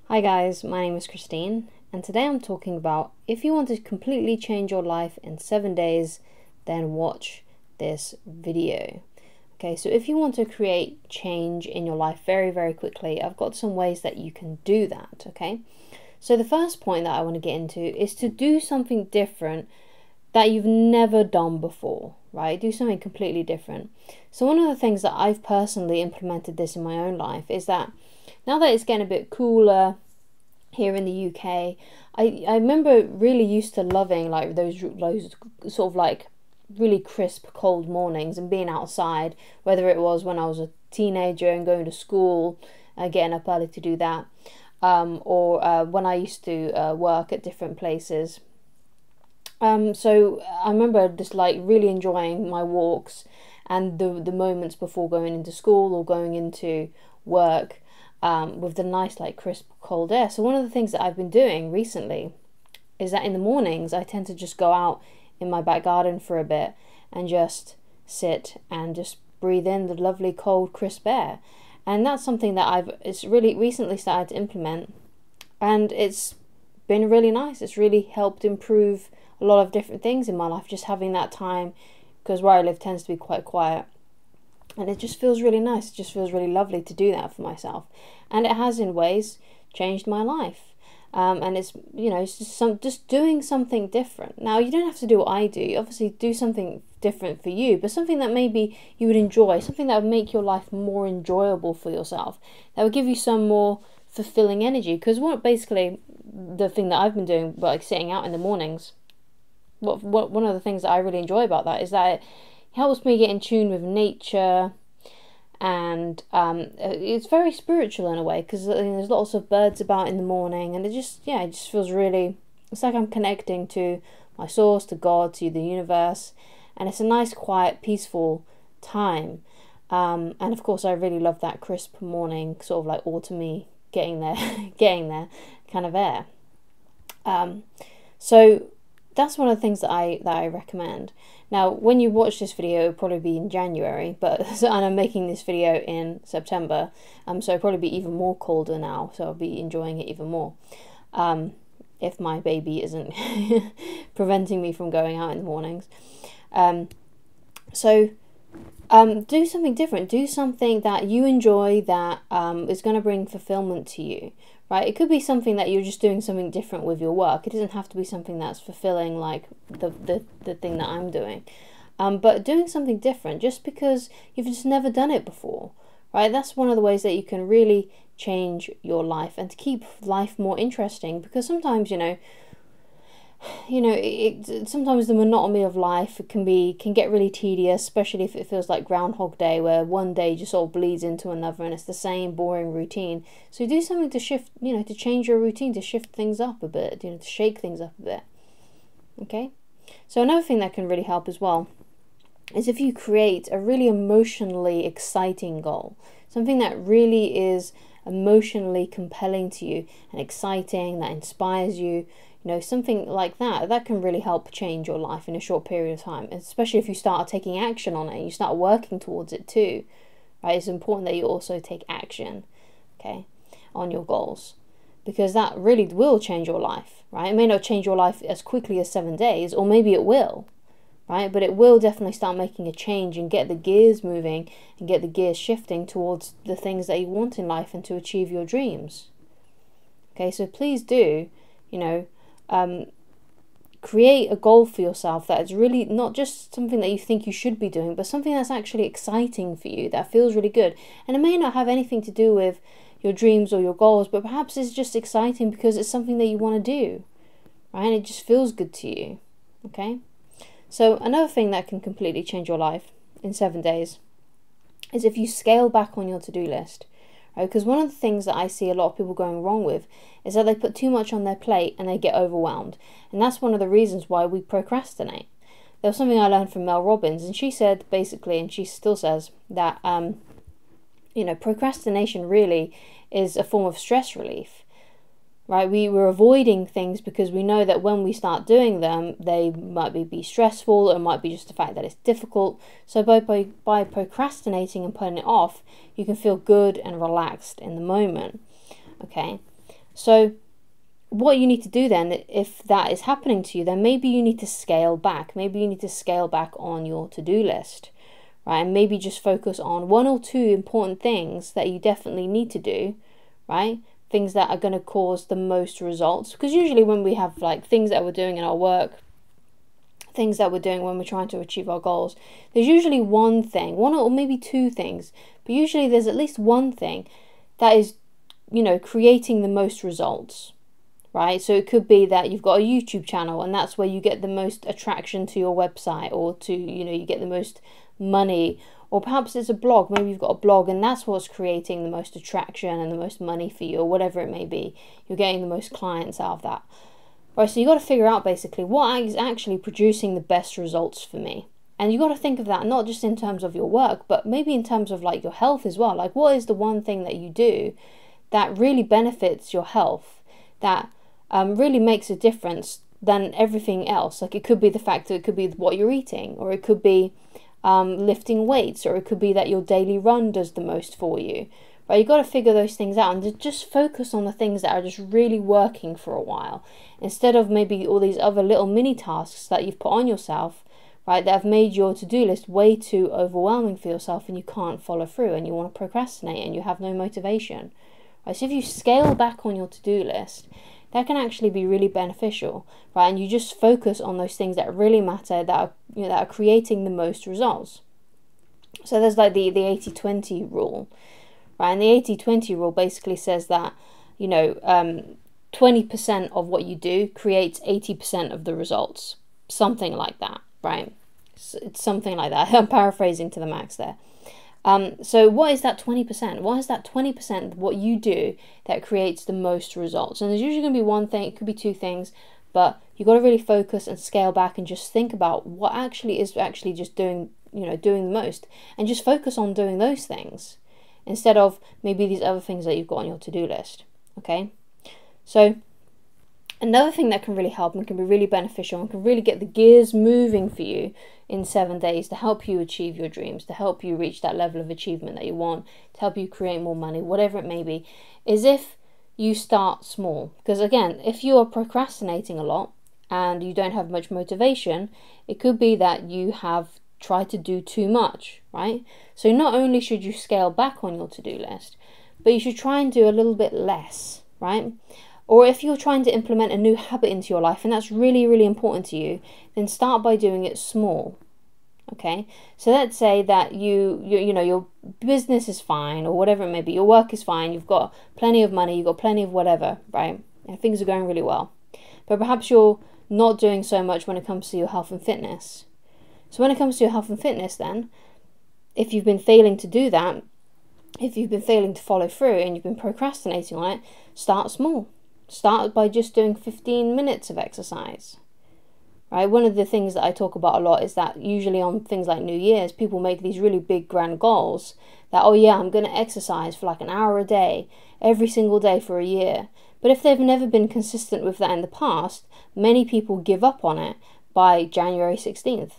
Hi guys, my name is Christine, and today I'm talking about if you want to completely change your life in 7 days, then watch this video. Okay, so if you want to create change in your life very quickly, I've got some ways that you can do that, okay? So the first point that I want to get into is to do something different that you've never done before, right? Do something completely different. So one of the things that I've personally implemented this in my own life is that now that it's getting a bit cooler here in the UK, I remember really used to loving like those sort of like really crisp cold mornings and being outside, whether it was when I was a teenager and going to school, getting up early to do that, or when I used to work at different places. So I remember just like really enjoying my walks and the moments before going into school or going into work, with the nice like crisp cold air. So one of the things that I've been doing recently is that in the mornings I tend to just go out in my back garden for a bit and just sit and just breathe in the lovely cold crisp air. And that's something that it's really recently started to implement, and it's been really nice. It's really helped improve a lot of different things in my life, just having that time, because where I live tends to be quite quiet, and it just feels really nice. It just feels really lovely to do that for myself, and it has in ways changed my life. And it's it's just doing something different. Now you don't have to do what I do. You obviously do something different for you, but something that maybe you would enjoy, something that would make your life more enjoyable for yourself, that would give you some more fulfilling energy. Because what basically the thing that I've been doing, like sitting out in the mornings, what one of the things that I really enjoy about that is that it helps me get in tune with nature, and it's very spiritual in a way, because there's lots of birds about in the morning, and it just feels really, it's like I'm connecting to my source, to God, to the universe, and it's a nice quiet peaceful time. And of course I really love that crisp morning, sort of like autumny, getting there getting there kind of air. So that's one of the things that I recommend. Now, when you watch this video, it'll probably be in January, but and I'm making this video in September, so it'll probably be even more colder now, so I'll be enjoying it even more. If my baby isn't preventing me from going out in the mornings. So do something different. Do something that you enjoy, that is going to bring fulfillment to you, right? It could be something that you're just doing something different with your work. It doesn't have to be something that's fulfilling like the thing that I'm doing. But doing something different just because you've just never done it before, right? That's one of the ways that you can really change your life and to keep life more interesting, because sometimes sometimes the monotony of life can get really tedious, especially if it feels like Groundhog Day, where one day just sort of bleeds into another and it's the same boring routine. So do something to shift, to change your routine, to shift things up a bit, to shake things up a bit. Okay? So another thing that can really help as well is if you create a really emotionally exciting goal, something that really is emotionally compelling to you and exciting, that inspires you, something like that can really help change your life in a short period of time, especially if you start taking action on it, you start working towards it too, right? It's important that you also take action, okay, on your goals, because that really will change your life, right? It may not change your life as quickly as 7 days, or maybe it will, right? But it will definitely start making a change and get the gears moving and get the gears shifting towards the things that you want in life and to achieve your dreams. Okay, so please do, create a goal for yourself that is really not just something that you think you should be doing, but something that's actually exciting for you, that feels really good. And it may not have anything to do with your dreams or your goals, but perhaps it's just exciting because it's something that you want to do, right? And it just feels good to you, okay? So another thing that can completely change your life in 7 days is if you scale back on your to-do list, right? Because one of the things that I see a lot of people going wrong with is that they put too much on their plate and they get overwhelmed. And that's one of the reasons why we procrastinate. There was something I learned from Mel Robbins, and she said basically, and she still says, that procrastination really is a form of stress relief. Right, we were avoiding things because we know that when we start doing them, they might be stressful, or it might be just the fact that it's difficult. So by procrastinating and putting it off, you can feel good and relaxed in the moment. Okay, So what you need to do then, if that is happening to you, then maybe you need to scale back. Maybe you need to scale back on your to-do list, right? And maybe just focus on one or two important things that you definitely need to do, right? Things that are going to cause the most results. Because usually when we have like things that we're doing in our work, things that we're doing when we're trying to achieve our goals, there's usually one thing, one or maybe two things, but usually there's at least one thing that is, creating the most results, right? So it could be that you've got a YouTube channel and that's where you get the most attraction to your website, or to, you get the most money. Or perhaps it's a blog, maybe you've got a blog and that's what's creating the most attraction and the most money for you, or whatever it may be. You're getting the most clients out of that. Right, so you got to figure out basically what is actually producing the best results for me. And you got to think of that not just in terms of your work, but maybe in terms of like your health as well. Like, what is the one thing that you do that really benefits your health, that really makes a difference than everything else? Like, it could be the fact that it could be what you're eating, or it could be lifting weights, or it could be that your daily run does the most for you. Right, you've got to figure those things out and just focus on the things that are just really working for a while, instead of maybe all these other little mini tasks that you've put on yourself, right, that have made your to-do list way too overwhelming for yourself and you can't follow through and you want to procrastinate and you have no motivation. Right, so if you scale back on your to-do list, that can actually be really beneficial, right? And you just focus on those things that really matter, that are, that are creating the most results. So there's like the 80-20 rule. Right, and the 80-20 rule basically says that, 20% of what you do creates 80% of the results. Something like that, right? It's something like that. I'm paraphrasing to the max there. So what is that 20%? What is that 20% of what you do that creates the most results? And there's usually going to be one thing, it could be two things, but you've got to really focus and scale back and just think about what actually is actually just doing the most, and just focus on doing those things, instead of maybe these other things that you've got on your to-do list, okay? So another thing that can really help and can be really beneficial and can really get the gears moving for you in 7 days to help you achieve your dreams, to help you reach that level of achievement that you want, to help you create more money, whatever it may be, is if you start small. Because again, if you are procrastinating a lot and you don't have much motivation, it could be that you have try to do too much, right? So not only should you scale back on your to-do list, but you should try and do a little bit less, right? Or if you're trying to implement a new habit into your life and that's really, really important to you, then start by doing it small, okay? So let's say that your business is fine, or whatever it may be, your work is fine, you've got plenty of money, you've got plenty of whatever, right? And things are going really well. But perhaps you're not doing so much when it comes to your health and fitness. So when it comes to your health and fitness then, if you've been failing to do that, if you've been failing to follow through and you've been procrastinating on it, start small. Start by just doing 15 minutes of exercise. Right? One of the things that I talk about a lot is that usually on things like New Year's, people make these really big grand goals that, oh yeah, I'm going to exercise for like an hour a day, every single day for a year. But if they've never been consistent with that in the past, many people give up on it by January 16th.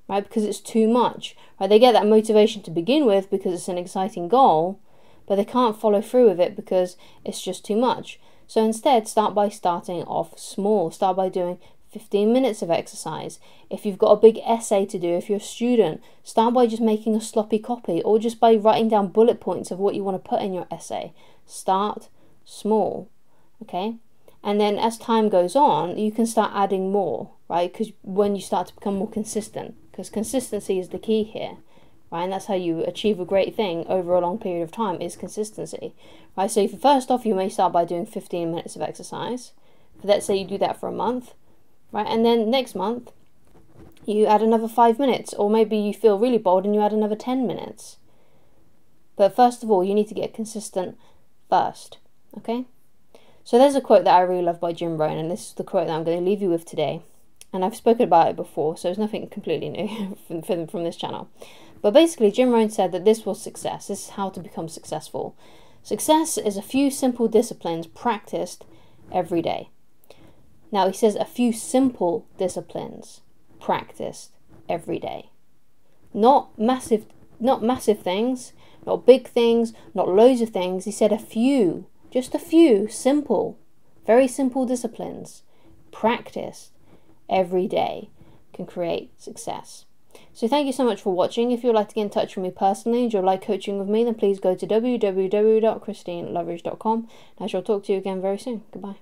Right, because it's too much. Right, they get that motivation to begin with because it's an exciting goal, but they can't follow through with it because it's just too much. So instead, start by starting off small. Start by doing 15 minutes of exercise. If you've got a big essay to do, if you're a student, start by just making a sloppy copy, or just by writing down bullet points of what you want to put in your essay. Start small, okay? And then as time goes on, you can start adding more, right? Because when you start to become more consistent, because consistency is the key here, right? And that's how you achieve a great thing over a long period of time, is consistency, right? So first off, you may start by doing 15 minutes of exercise. Let's say you do that for a month, right? And then next month, you add another 5 minutes, or maybe you feel really bold and you add another 10 minutes. But first of all, you need to get consistent first, okay? So there's a quote that I really love by Jim Rohn, and this is the quote that I'm going to leave you with today. And I've spoken about it before, so it's nothing completely new from this channel. But basically, Jim Rohn said that this was success. This is how to become successful. Success is a few simple disciplines practiced every day. Now, he says a few simple disciplines practiced every day. Not massive things, not big things, not loads of things. He said a few, Just a few simple, very simple disciplines practiced every day can create success. So thank you so much for watching. If you'd like to get in touch with me personally and you'd like coaching with me, then please go to www.christineloveridge.com, and I shall talk to you again very soon. Goodbye.